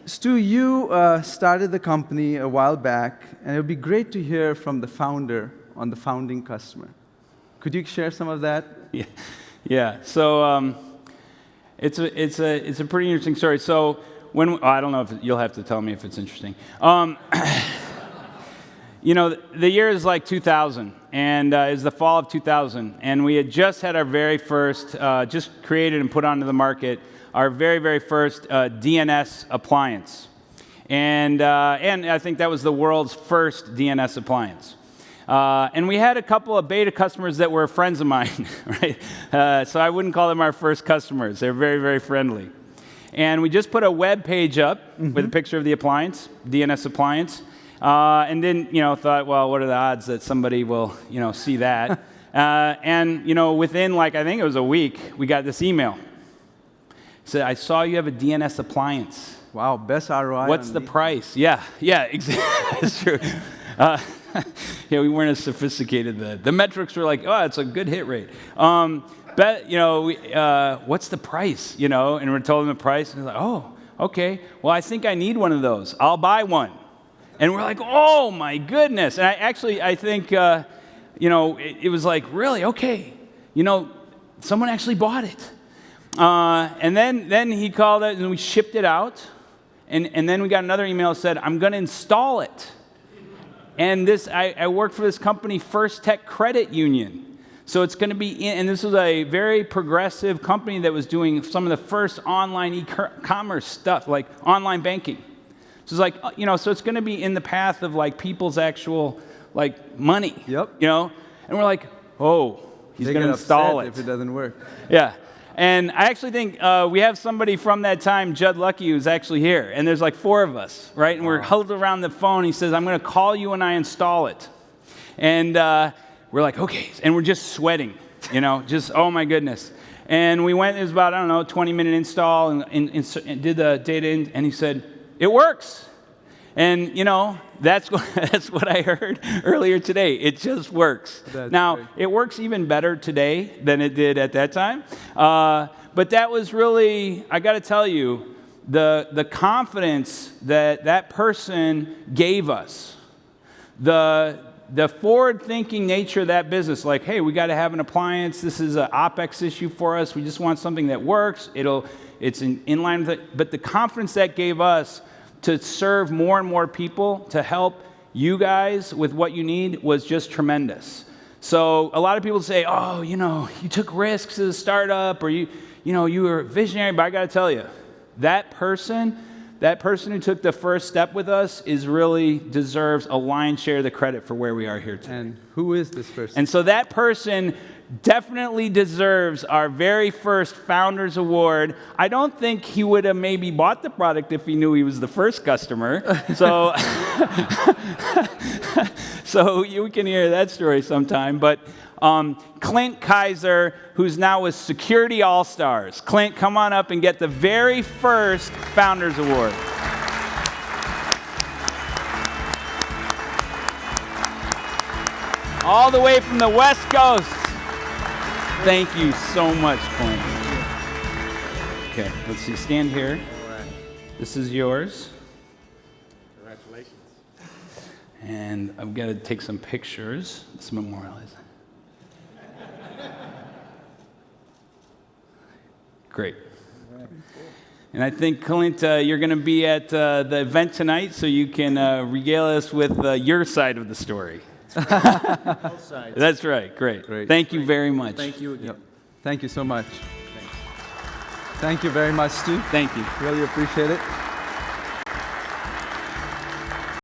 Stu, you started the company a while back, and it would be great to hear from the founder on the founding customer. Could you share some of that? Yeah. So it's a pretty interesting story. So I don't know if you'll have to tell me if it's interesting. You know, the year is like 2000, and it's the fall of 2000, and we had just had our very first, just created and put onto the market, our very, very first DNS appliance. And I think that was the world's first DNS appliance. And we had a couple of beta customers that were friends of mine, right? So I wouldn't call them our first customers. They're very, very friendly. And we just put a web page up with a picture of the appliance, DNS appliance. And then, thought, well, what are the odds that somebody will, see that? And, within, I think it was a week, we got this email. It said, I saw you have a DNS appliance. Wow, best ROI. What's the price? Yeah, exactly. That's true. We weren't as sophisticated then. The metrics were like, oh, it's a good hit rate. But, what's the price? And we're told them the price. And they're like, oh, okay. Well, I think I need one of those. I'll buy one. And we're like, oh, my goodness. And I think, it was like, really? Okay. Someone actually bought it. And then he called it, and we shipped it out. And then we got another email that said, I'm going to install it. And I work for this company, First Tech Credit Union. So it's going to be and this was a very progressive company that was doing some of the first online e-commerce stuff, like online banking. So it's like, so it's going to be in the path of people's actual money. Yep. And we're like, oh, he's going to install it if it doesn't work. Yeah. And I actually think we have somebody from that time, Judd Lucky, who's actually here. And there's 4 of us, right? And we're huddled around the phone. He says, I'm going to call you when I install it. And we're like, okay. And we're just sweating, just, oh, my goodness. And we went, it was about, 20-minute install and did the data in. And he said, it works. And, that's what I heard earlier today. It just works. Now, great. It works even better today than it did at that time. But that was really, I got to tell you, the confidence that person gave us, the forward-thinking nature of that business, hey, we got to have an appliance. This is an OpEx issue for us. We just want something that works. It's in line with it. But the confidence that gave us to serve more and more people, to help you guys with what you need was just tremendous. So a lot of people say, oh, you took risks as a startup, or you were a visionary, but I got to tell you, that person who took the first step with us really deserves a lion's share of the credit for where we are here today. And who is this person? And so that person definitely deserves our very first Founders Award. I don't think he would have maybe bought the product if he knew he was the first customer. So, so you can hear that story sometime. But Clint Kaiser, who's now with Security All-Stars. Clint, come on up and get the very first Founders Award. All the way from the West Coast. Thank you so much, Clint. Okay, let's see. Stand here. All right. This is yours. Congratulations. And I've got to take some pictures. Let's memorialize. Great. And I think, Clint, you're going to be at the event tonight, so you can regale us with your side of the story. Both sides. That's right. Great. Thank you very much. Thank you again. Yep. Thank you so much. Thanks. Thank you very much, Stu. Thank you. Really appreciate it.